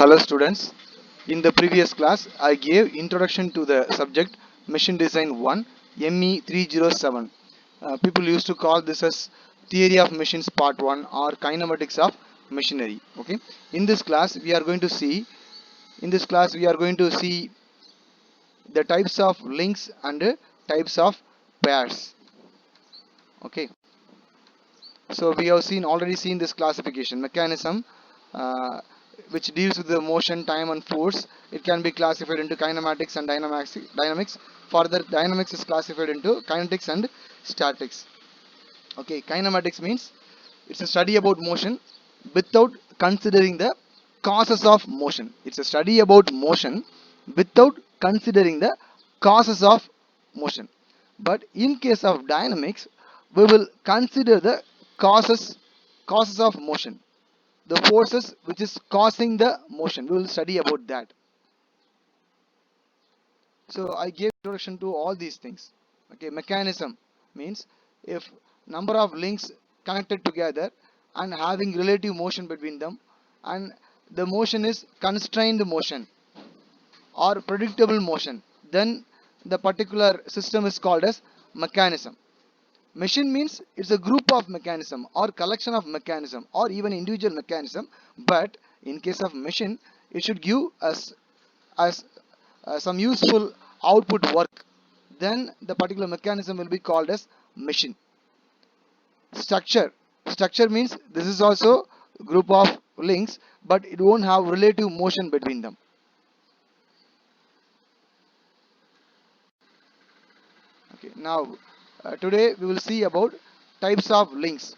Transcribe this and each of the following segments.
Hello students, in the previous class I gave introduction to the subject Machine Design 1 ME 307. People used to call this as Theory of Machines Part 1 or Kinematics of Machinery. Okay, in this class we are going to see the types of links and types of pairs. Okay, so we have already seen this classification mechanism, uh, which deals with the motion, time and force. It can be classified into kinematics and dynamics. Further, dynamics is classified into kinetics and statics. Okay, kinematics means it's a study about motion without considering the causes of motion. It's a study about motion without considering the causes of motion. But in case of dynamics, we will consider the causes causes of motion, the forces which is causing the motion. We will study about that. So I gave introduction to all these things. Okay, mechanism means if number of links connected together and having relative motion between them, and the motion is constrained motion or predictable motion, then the particular system is called as mechanism. Machine means it's a group of mechanism or collection of mechanism or even individual mechanism, but in case of machine it should give us as some useful output work, then the particular mechanism will be called as machine. Structure means this is also group of links, but it won't have relative motion between them. Okay, now today we will see about types of links.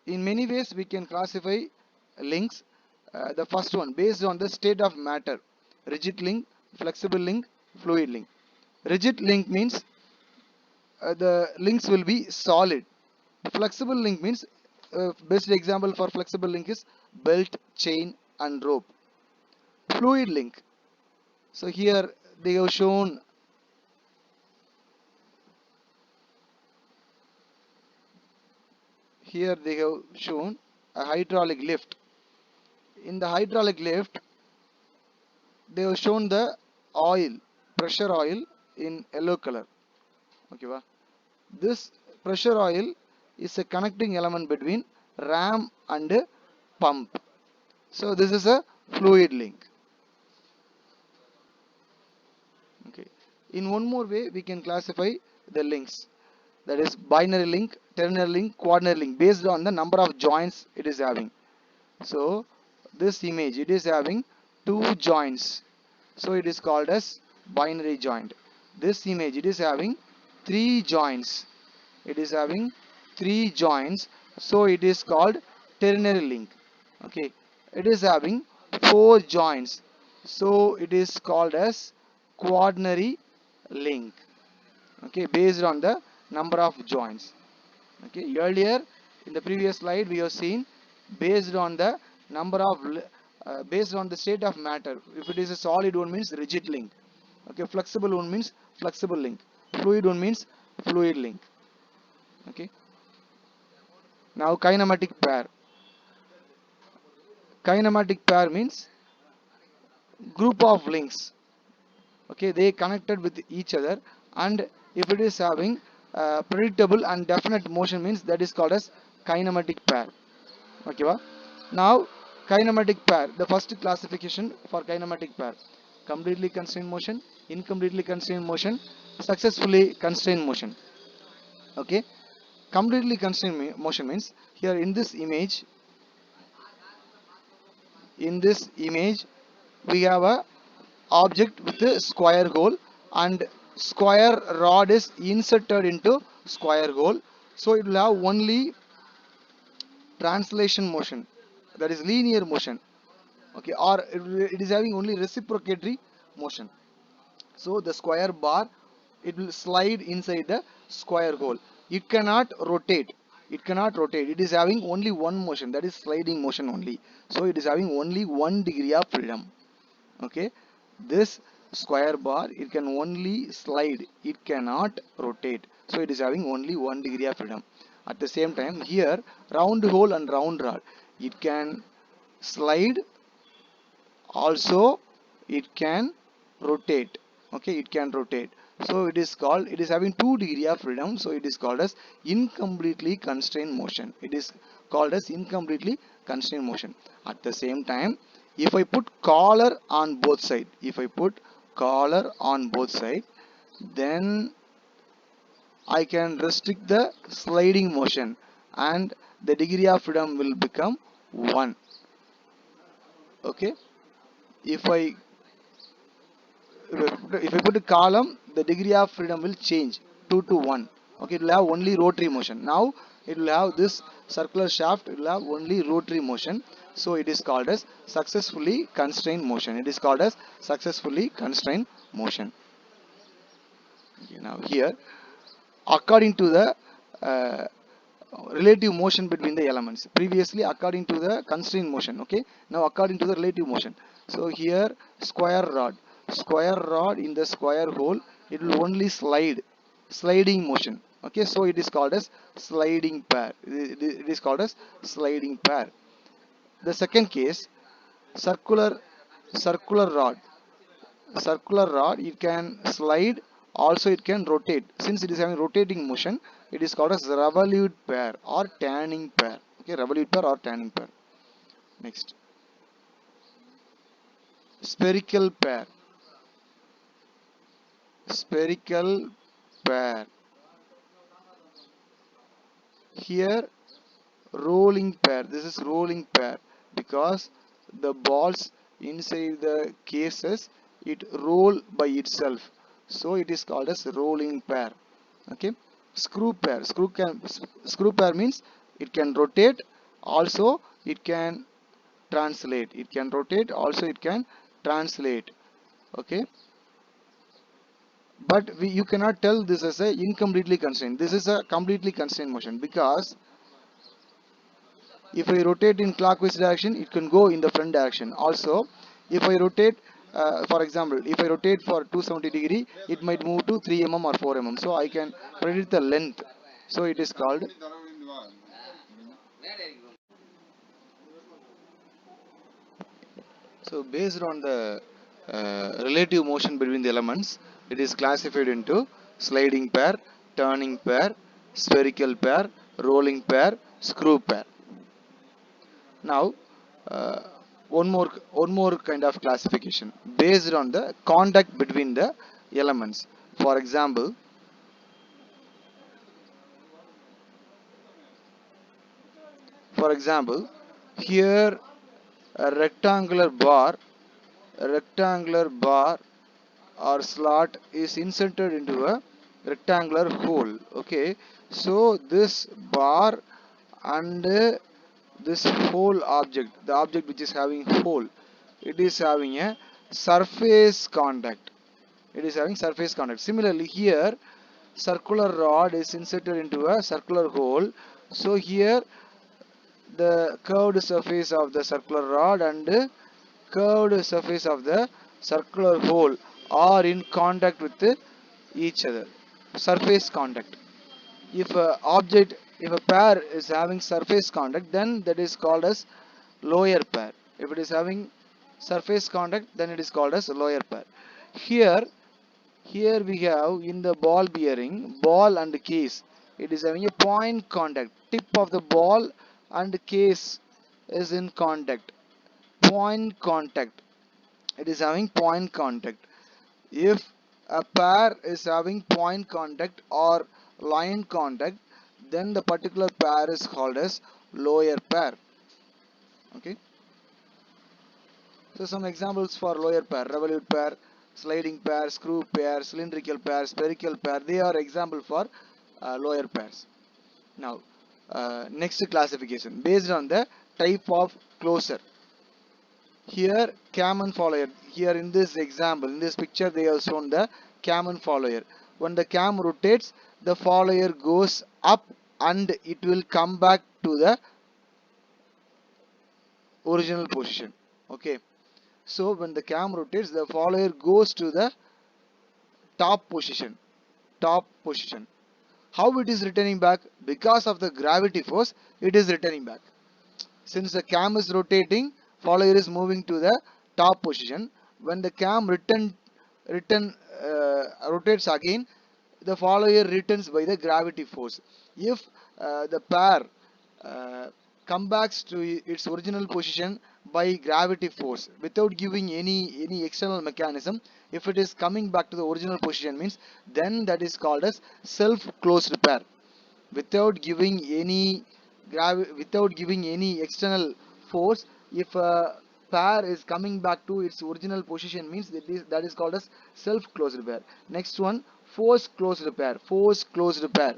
In many ways we can classify links. The first one based on the state of matter: rigid link, flexible link, fluid link. Rigid link means the links will be solid. Flexible link means best example for flexible link is belt, chain and rope. Fluid link, so here they have shown a hydraulic lift. In the hydraulic lift they have shown the oil, pressure oil in yellow color. Okay, wow. This pressure oil is a connecting element between ram and pump. So this is a fluid link. Okay, in one more way we can classify the links, that is binary link, ternary link, quaternary link, based on the number of joints it is having. So this image, it is having two joints, so it is called as binary joint. This image, it is having three joints, it is having three joints, so it is called ternary link. Okay, it is having four joints, so it is called as quaternary link. Okay, based on the number of joints. Okay, earlier in the previous slide we have seen based on the number of based on the state of matter. If it is a solid one means rigid link. Okay, flexible one means flexible link, fluid one means fluid link. Okay, now kinematic pair means group of links. Okay, they connected with each other, and if it is having predictable and definite motion means that is called as kinematic pair. Okay, wow. Now kinematic pair, the first classification for kinematic pair: completely constrained motion, incompletely constrained motion, successfully constrained motion. Okay, completely constrained motion means here in this image we have a object with a square hole, and square rod is inserted into square hole, so it will have only translation motion, that is linear motion. Okay, or it is having only reciprocatory motion. So the square bar, it will slide inside the square hole. It cannot rotate it is having only one motion, that is sliding motion only, so it is having only 1 degree of freedom. Okay, this square bar, it can only slide, it cannot rotate, so it is having only 1 degree of freedom. At the same time, here round hole and round rod, it can slide, also it can rotate. Okay, it can rotate, so it is called, it is having 2 degree of freedom, so it is called as incompletely constrained motion. It is called as incompletely constrained motion. At the same time, if I put collar on both side, if I put collar on both side, then I can restrict the sliding motion and the degree of freedom will become 1. Okay, if I if I put a column, the degree of freedom will change 2 to 1. Okay, it will have only rotary motion. Now it will have this circular shaft, it will have only rotary motion, so it is called as successfully constrained motion. It is called as successfully constrained motion. Okay, now here, according to the uh, relative motion between the elements, previously according to the constraint motion, okay, now according to the relative motion. So here, square rod in the square hole, it will only sliding motion. Okay, so it is called as sliding pair. It is called as sliding pair. The second case, circular circular rod, it can slide, also it can rotate. Since it is having rotating motion, it is called as revolute pair or tanning pair. Okay, revolute pair or tanning pair. Next, spherical pair. Spherical pair, here rolling pair, this is rolling pair because the balls inside the cases, it roll by itself, so it is called as rolling pair. Okay, screw pair, screw pair means it can rotate, also it can translate, it can rotate, also it can translate. Okay, but you cannot tell this as a incompletely constrained, this is a completely constrained motion, because if I rotate in clockwise direction, it can go in the front direction. Also, if I rotate, for example, if I rotate for 270 degree, it might move to 3 mm or 4 mm. So I can predict the length. So it is called. So based on the relative motion between the elements, it is classified into sliding pair, turning pair, spherical pair, rolling pair, screw pair. Now, uh, one more kind of classification based on the contact between the elements. For example, for example, here a rectangular bar or slot is inserted into a rectangular hole. Okay, so this bar and this whole object, the object which is having hole, it is having a surface contact, it is having surface contact. Similarly here, circular rod is inserted into a circular hole, so here the curved surface of the circular rod and curved surface of the circular hole are in contact with each other, surface contact. If a object, if a pair is having surface contact, then that is called as lower pair. If it is having surface contact, then it is called as lower pair. Here here we have in the ball bearing, ball and case, it is having a point contact, tip of the ball and case is in contact, point contact, it is having point contact. If a pair is having point contact or line contact, then the particular pair is called as lower pair. Okay, so some examples for lower pair: revolute pair, sliding pair, screw pair, cylindrical pair, spherical pair, they are example for lower pairs. Now, next classification based on the type of closure. Here cam follower, here in this example, in this picture they have shown the cam follower. When the cam rotates, the follower goes up and it will come back to the original position. Okay, so when the cam rotates, the follower goes to the top position, top position. How it is returning back? Because of the gravity force, it is returning back. Since the cam is rotating, follower is moving to the top position. When the cam return rotates again, the follower returns by the gravity force. If the pair uh, come back to its original position by gravity force without giving any external mechanism, if it is coming back to the original position means, then that is called as self closed pair. Without giving any without giving any external force, if a pair is coming back to its original position means that is called as self closed pair. Next one, force closed pair. Force closed pair,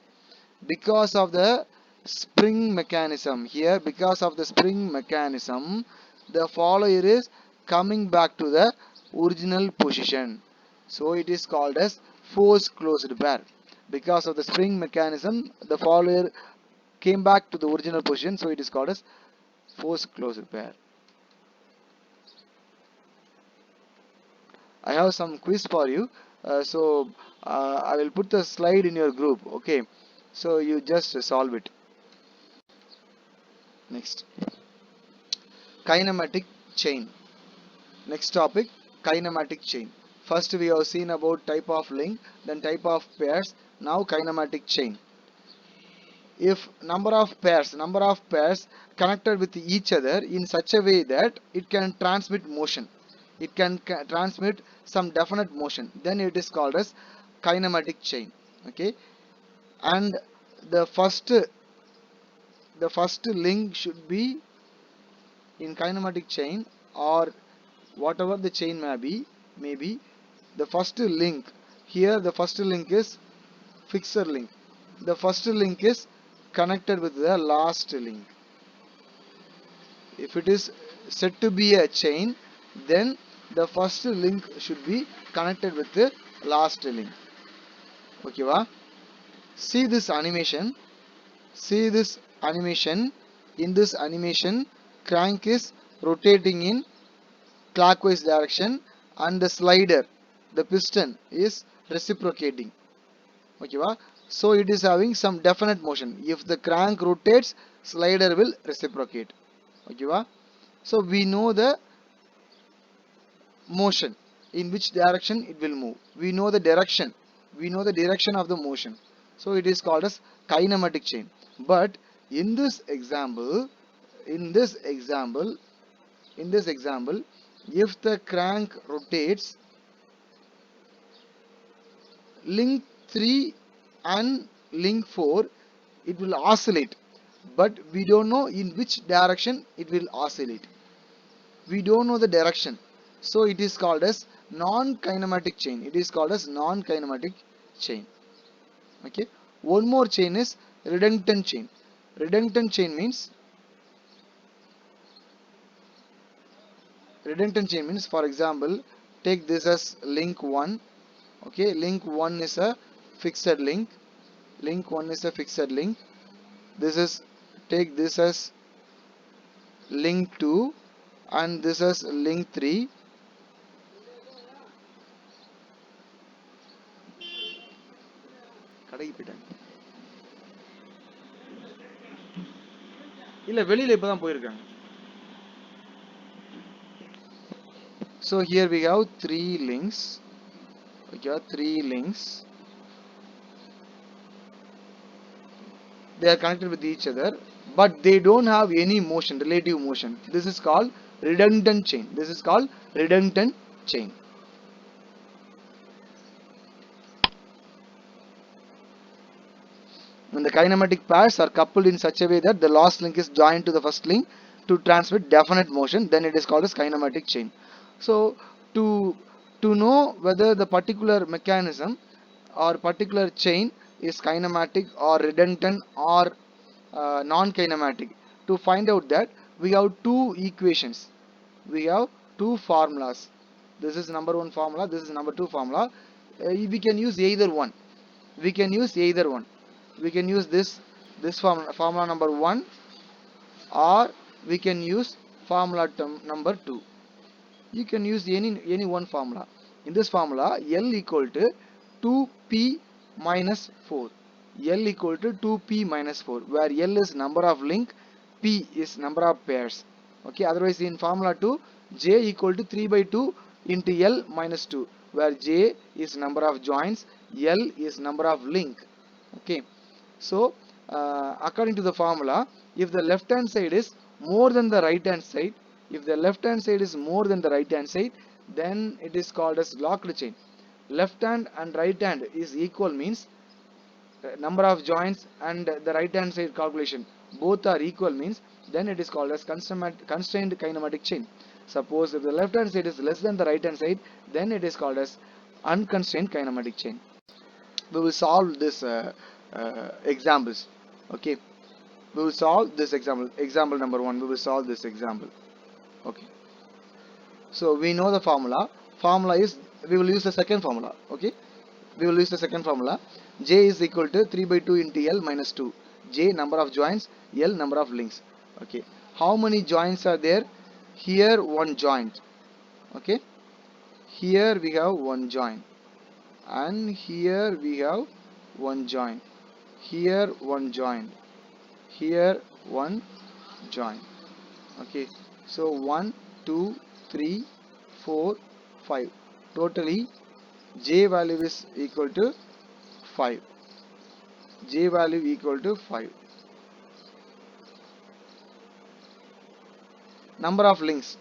because of the spring mechanism here, because of the spring mechanism, the follower is coming back to the original position, so it is called as force closed pair. Because of the spring mechanism, the follower came back to the original position, so it is called as force closed pair. I have some quiz for you. I will put the slide in your group. Okay, so you just solve it. Next, kinematic chain. Next topic, kinematic chain. First we have seen about type of link, then type of pairs. Now kinematic chain. If number of pairs connected with each other in such a way that it can transmit motion, it can transmit some definite motion, then it is called as kinematic chain. Okay, and the first the first link should be in kinematic chain, or whatever the chain may be the first link. Here the first link is fixer link. The first link is connected with the last link. If it is said to be a chain, then the first link should be connected with the last link. Okay, va? See this animation. See this animation. In this animation, crank is rotating in clockwise direction, and the slider, the piston, is reciprocating. Okay, va? So it is having some definite motion. If the crank rotates, slider will reciprocate. Okay, va? So we know the motion, in which direction it will move. We know the direction. We know the direction of the motion. So it is called as kinematic chain. But in this example, in this example, in this example, if the crank rotates, link 3 and link 4, it will oscillate, but we don't know in which direction it will oscillate. We don't know the direction, so it is called as non-kinematic chain. It is called as non-kinematic chain. Okay, one more chain is redundant chain. Redundant chain means, for example, take this as link 1. Okay, link 1 is a fixed link. Link 1 is a fixed link. This is, take this as link 2, and this is link 3. கடைக்கு போயிட்டாங்க. இல்ல வெளியில இப்பதான் போயிருக்காங்க. So here we have three links. Okay, three links. They are connected with each other, but they don't have any motion, relative motion. This is called redundant chain. This is called redundant chain. When the kinematic pairs are coupled in such a way that the last link is joined to the first link to transmit definite motion, then it is called as kinematic chain. So to know whether the particular mechanism or particular chain is kinematic or redundant or non-kinematic, to find out that, we have two equations, we have two formulas. This is number one formula, this is number two formula. We can use either one. We can use either one. We can use this formula number 1, or we can use formula number 2. You can use any one formula. In this formula, L equal to 2p minus 4. L equal to 2p minus 4, where L is number of link, p is number of pairs. Okay, otherwise in formula 2, J equal to 3 by 2 into L minus 2, where J is number of joins, L is number of link. Okay, so according to the formula, if the left hand side is more than the right hand side, if the left hand side is more than the right hand side, then it is called as locked chain. Left hand and right hand is equal means number of joints and the right hand side calculation both are equal means, then it is called as constrained kinematic chain. Suppose if the left hand side is less than the right hand side, then it is called as unconstrained kinematic chain. We will solve this examples. Okay, we will solve this example number 1. We will solve this example. Okay, so we know the formula is, we will use the second formula. Okay, we will use the second formula. J is equal to 3 by 2 into L minus 2. J number of joints, L number of links. Okay, how many joints are there? Here one joint. Okay, here we have one joint, and here we have one joint, here one joint, here one joint. Okay, so 1 2 3 4 5, totally J value is equal to 5. J value equal to 5. Number of links,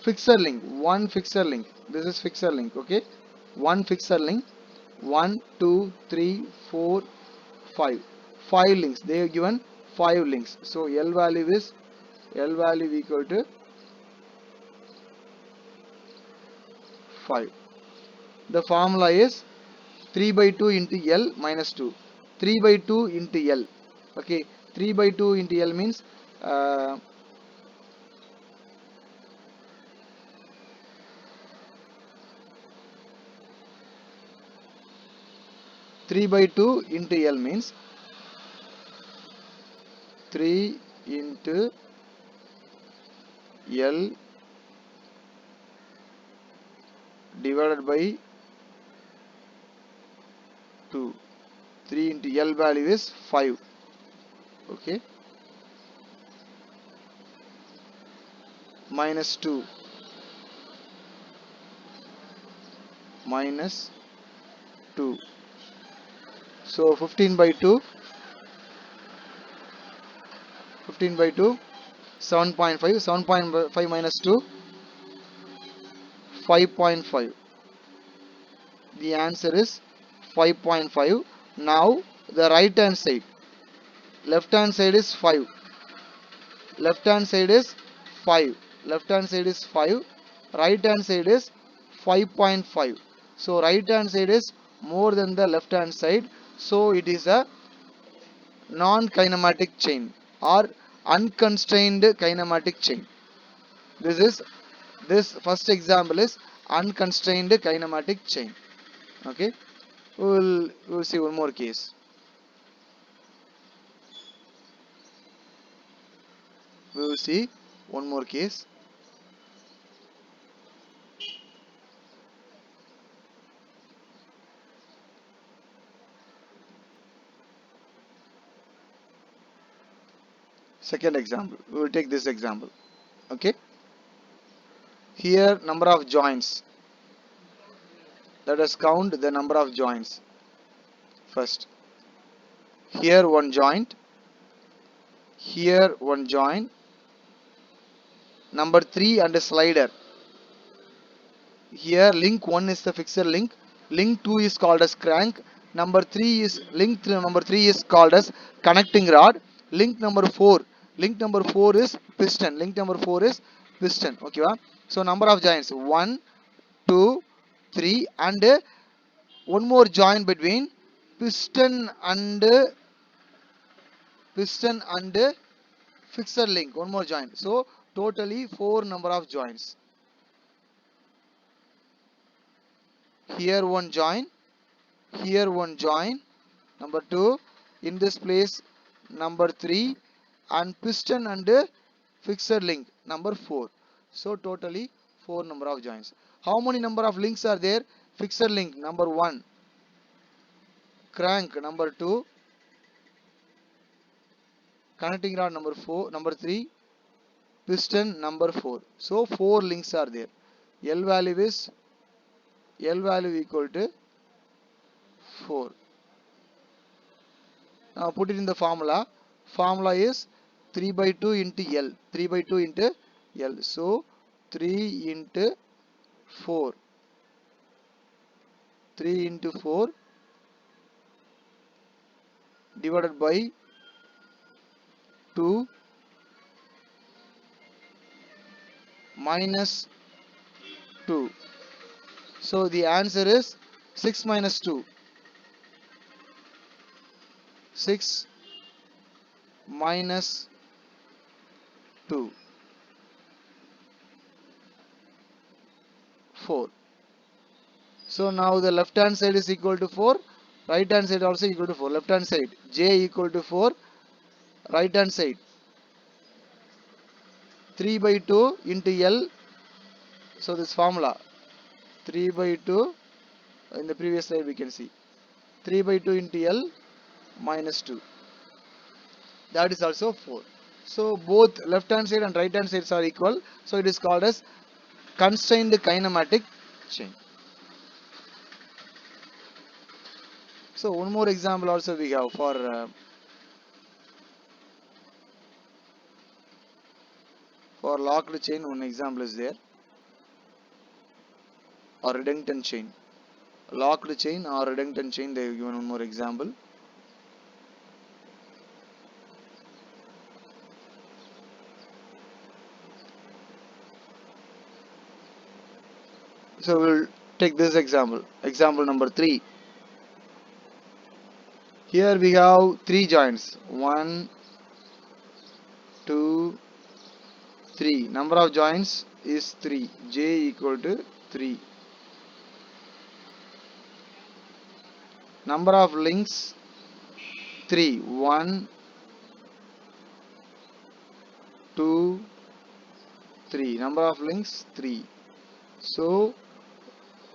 fixer link, one fixer link, this is fixer link. Okay, one fixer link, 1 2 3 4 5, 5 links, they have given 5 links, so L value equal to 5. The formula is 3 by 2 into L minus 2, 3 by 2 into L. Okay, 3 by 2 into L means 3 by 2 into L means 3 into L divided by 2. 3 into L value is 5. Okay, minus 2 minus 2. So 15 by 2, 15 by 2, 7.5, 7.5 minus 2, 5.5. The answer is 5.5. Now the right hand side, left hand side is 5, left hand side is 5, left hand side is 5, right hand side is 5.5. So right hand side is more than the left hand side, so it is a non-kinematic chain or unconstrained kinematic chain. This first example is unconstrained kinematic chain. Okay, we will see one more case. We will see one more case. Second example, we will take this example. Okay, here number of joints. Let us count the number of joints first. Here one joint, here one joint, number 3 and a slider. Here link 1 is the fixer link, link 2 is called as crank, number 3 is number 3 is called as connecting rod, link number 4, link number 4 is piston, link number 4 is piston. Okay, so number of joints 1 2 3 and one more joint between piston and fixer link, one more joint, so totally 4 number of joints. Here one joint, here one joint, number 2, in this place number 3, and piston and fixer link number 4. So totally 4 number of joints. How many number of links are there? Fixer link number 1, crank number 2, connecting rod number 4, number 3, piston number 4. So 4 links are there. L value is L value equal to 4. Now put it in the formula. Formula is 3 by 2 into L. 3 by 2 into L. So 3 into 4. 3 into 4 divided by 2 minus 2. So the answer is 6 minus 2. 6 minus 2. 4. So now the left hand side is equal to 4. Right hand side also equal to 4. Left hand side J equal to 4. Right hand side 3 by 2 into L. So this formula 3 by 2 in the previous slide we can see 3 by 2 into L minus 2. That is also 4. So both left hand side and right hand sides are equal. So it is called as constrained kinematic chain. So one more example also we have for locked chain. One example is there, or redundant chain. Locked chain or redundant chain, they have given one more example. So we'll take this example. Example number 3. Here we have 3 joints. 1, 2, 3. Number of joints is 3. J equal to 3. Number of links 3. 1, 2, 3. Number of links 3. So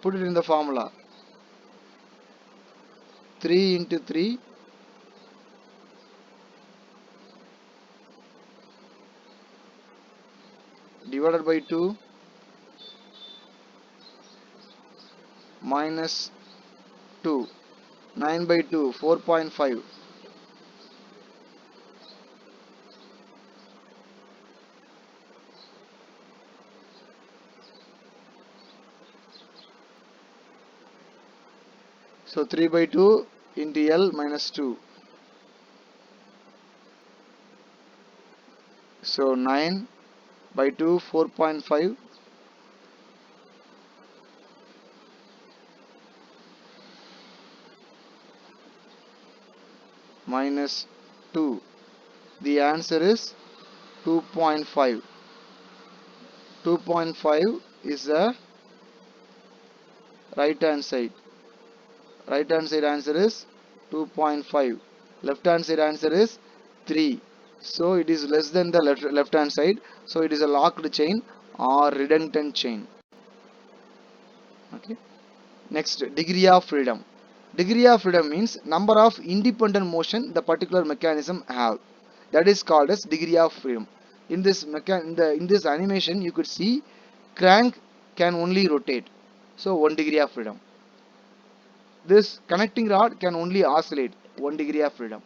put it in the formula. 3 into 3 divided by 2 minus 2. 9 by 2, 4.5. So 3 by 2 into L minus 2. So 9 by 2, 4.5 minus 2. The answer is 2.5. 2.5 is the right hand side. Right hand side answer is 2.5. Left hand side answer is 3. So it is less than the left hand side. So it is a locked chain or redundant chain. Okay. Next, degree of freedom. Degree of freedom means number of independent motion the particular mechanism have. That is called as degree of freedom. In this in this animation, you could see crank can only rotate. So 1 degree of freedom. This connecting rod can only oscillate. 1 degree of freedom.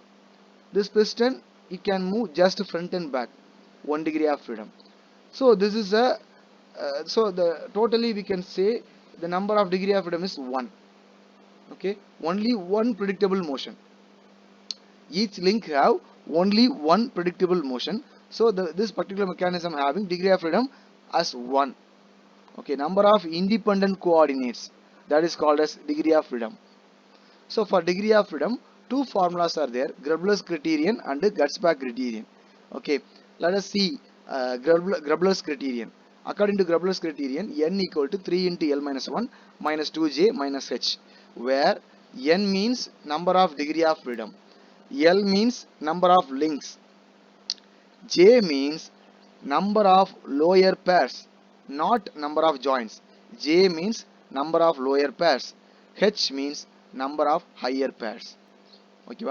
This piston, it can move just front and back. 1 degree of freedom. So this is a so the totally we can say the number of degree of freedom is 1. Okay, only one predictable motion. Each link have only one predictable motion. So this particular mechanism having degree of freedom as 1. Okay, number of independent coordinates, that is called as degree of freedom. So for degree of freedom, two formulas are there: Grubler's criterion and Gutzbach criterion. Okay, let us see Grubler's criterion. According to Grubler's criterion, n equal to 3 into L minus 1 minus 2j minus h, where n means number of degree of freedom, L means number of links, J means number of lower pairs, not number of joints. J means number of lower pairs. H means number of higher pairs. Okay,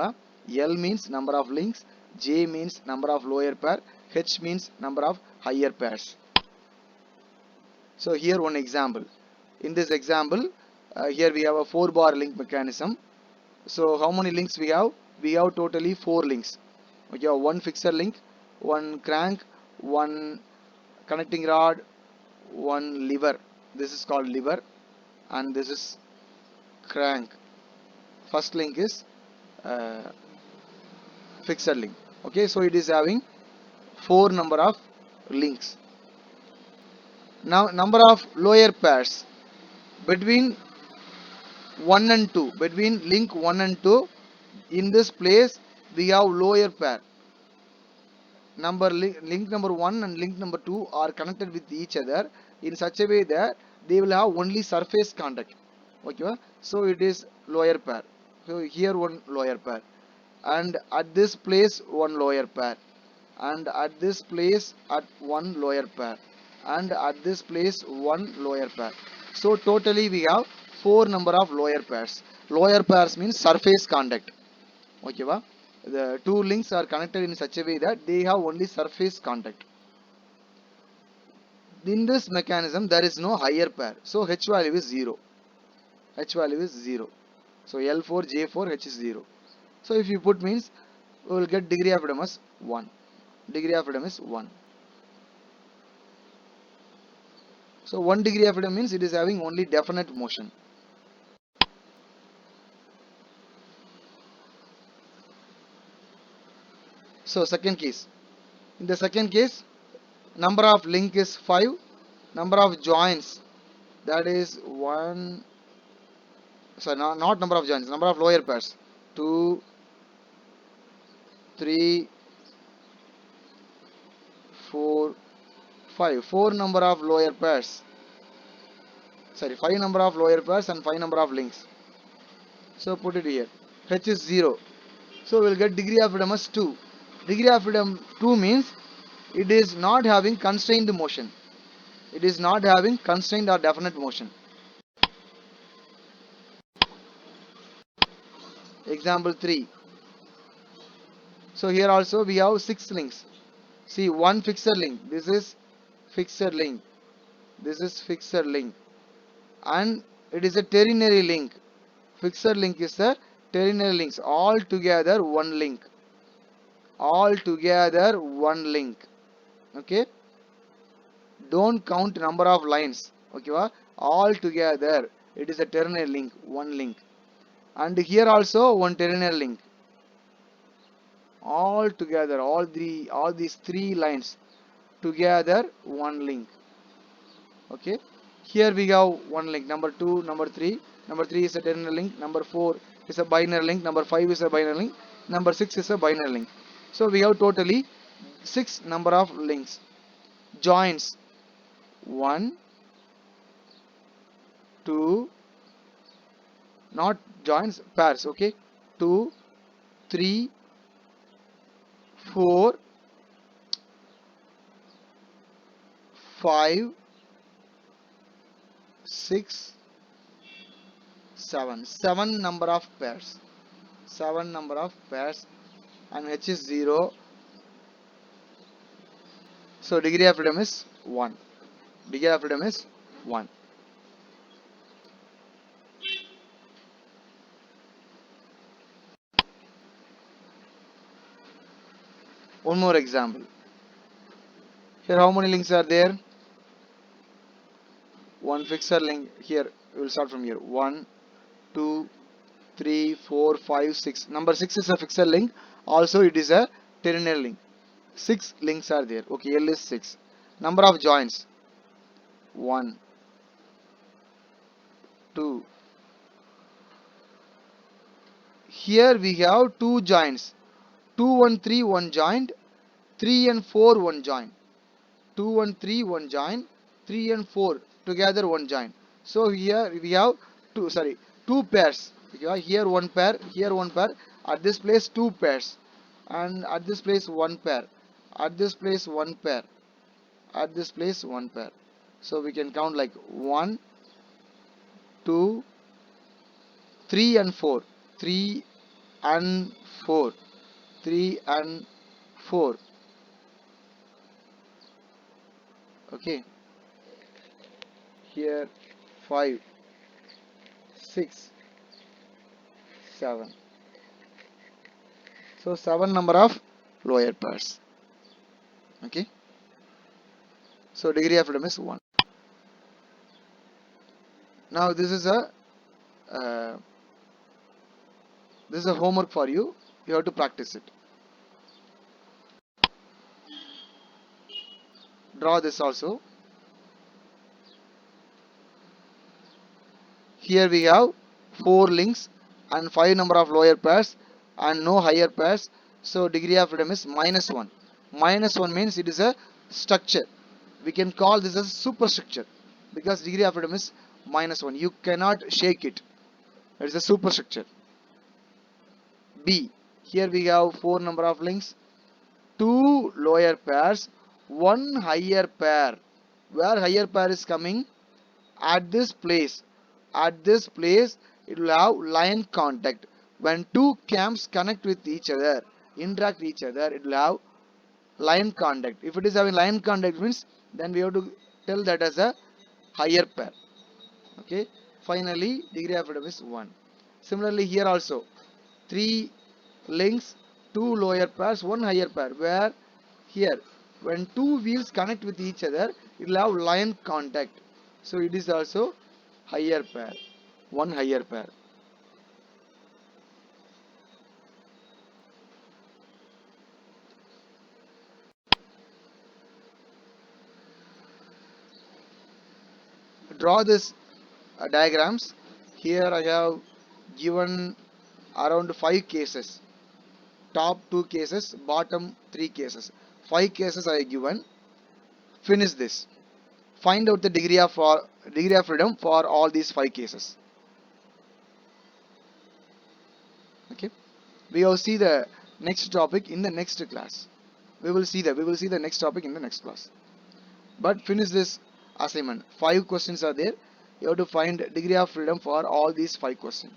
L means number of links, J means number of lower pair, H means number of higher pairs. So here one example. In this example, here we have a 4-bar link mechanism. So how many links we have? We have totally 4 links. Okay, one fixer link, one crank, one connecting rod, one lever. This is called lever, and this is crank. First link is uh, fixer link. Okay, so it is having 4 number of links. Now number of lower pairs between 1 and 2, between link 1 and 2, in this place we have lower pair. Link number 1 and link number 2 are connected with each other in such a way that they will have only surface contact. Okay, so it is lower pair. So here one lower pair, and at this place one lower pair, and at this place at one lower pair, and at this place one lower pair. So totally we have 4 number of lower pairs. Lower pairs means surface contact. Okay, va? The two links are connected in such a way that they have only surface contact. In this mechanism there is no higher pair, so H value is 0. H value is 0. So L4, J4, H is 0. So if you put means we will get degree of freedom as 1. Degree of freedom is 1. So 1 degree of freedom means it is having only definite motion. So second case. In the second case, number of link is 5. Number of joints, that is 1. So not number of joints, number of lower pairs. 2, 3, 4, 5. 4 number of lower pairs. Sorry, 5 number of lower pairs and 5 number of links. So put it here. H is 0. So we'll get degree of freedom as 2. Degree of freedom 2 means it is not having constrained motion. It is not having constrained or definite motion. Example 3. So here also we have 6 links. See, one fixer link. This is fixer link. This is fixer link. And it is a ternary link. Fixer link is a ternary links. All together one link. All together one link. Okay. Don't count number of lines. Okay. All together it is a ternary link. One link. And here also one ternary link. All together, all these 3 lines together one link. Okay, here we have one link, number 2, number 3. Number 3 is a ternary link, number 4 is a binary link, number 5 is a binary link, number 6 is a binary link. So we have totally 6 number of links. Joins 1, 2, not joins, pairs. Okay, 2, 3, 4, 5, 6, 7. 7 number of pairs. 7 number of pairs, and H is 0. So degree of freedom is 1. Degree of freedom is 1. One more example. Here how many links are there? One fixer link. Here we will start from here. 1, 2, 3, 4, 5, 6. Number 6 is a fixer link. Also it is a ternary link. 6 links are there. Okay, L is 6. Number of joints 1, 2. Here we have 2 joints. 2 and 3 one joint, 3 and 4 one joint. 2 and 3 one joint, 3 and 4 together one joint. So here we have two pairs. Okay, here one pair, here one pair. At this place 2 pairs, and at this place one pair. At this place one pair. At this place one pair. So we can count like 1, 2, 3 and 4. 3 and 4. 3 and 4. Okay, here 5, 6, 7. So 7 number of lower pairs. Okay, so degree of freedom is 1. Now uh, this is a homework for you. You have to practice it. Draw this also. Here we have 4 links and 5 number of lower pairs and no higher pairs. So degree of freedom is -1. -1 means it is a structure. We can call this as superstructure because degree of freedom is -1. You cannot shake it. It is a superstructure. B. Here we have 4 number of links, 2 lower pairs, 1 higher pair. Where higher pair is coming? At this place. At this place it will have line contact. When two cams connect with each other, interact with each other, it will have line contact. If it is having line contact means then we have to tell that as a higher pair. Okay. Finally degree of freedom is 1. Similarly here also 3 links, 2 lower pairs, 1 higher pair. Where here when two wheels connect with each other it will have line contact. So it is also higher pair, 1 higher pair. Draw this diagrams. Here I have given around 5 cases, top 2 cases, bottom 3 cases. 5 cases I have given. Finish this. Find out the degree of freedom for all these 5 cases. Okay. We will see the next topic in the next class. We will see the next topic in the next class. But finish this assignment. 5 questions are there. You have to find degree of freedom for all these 5 questions.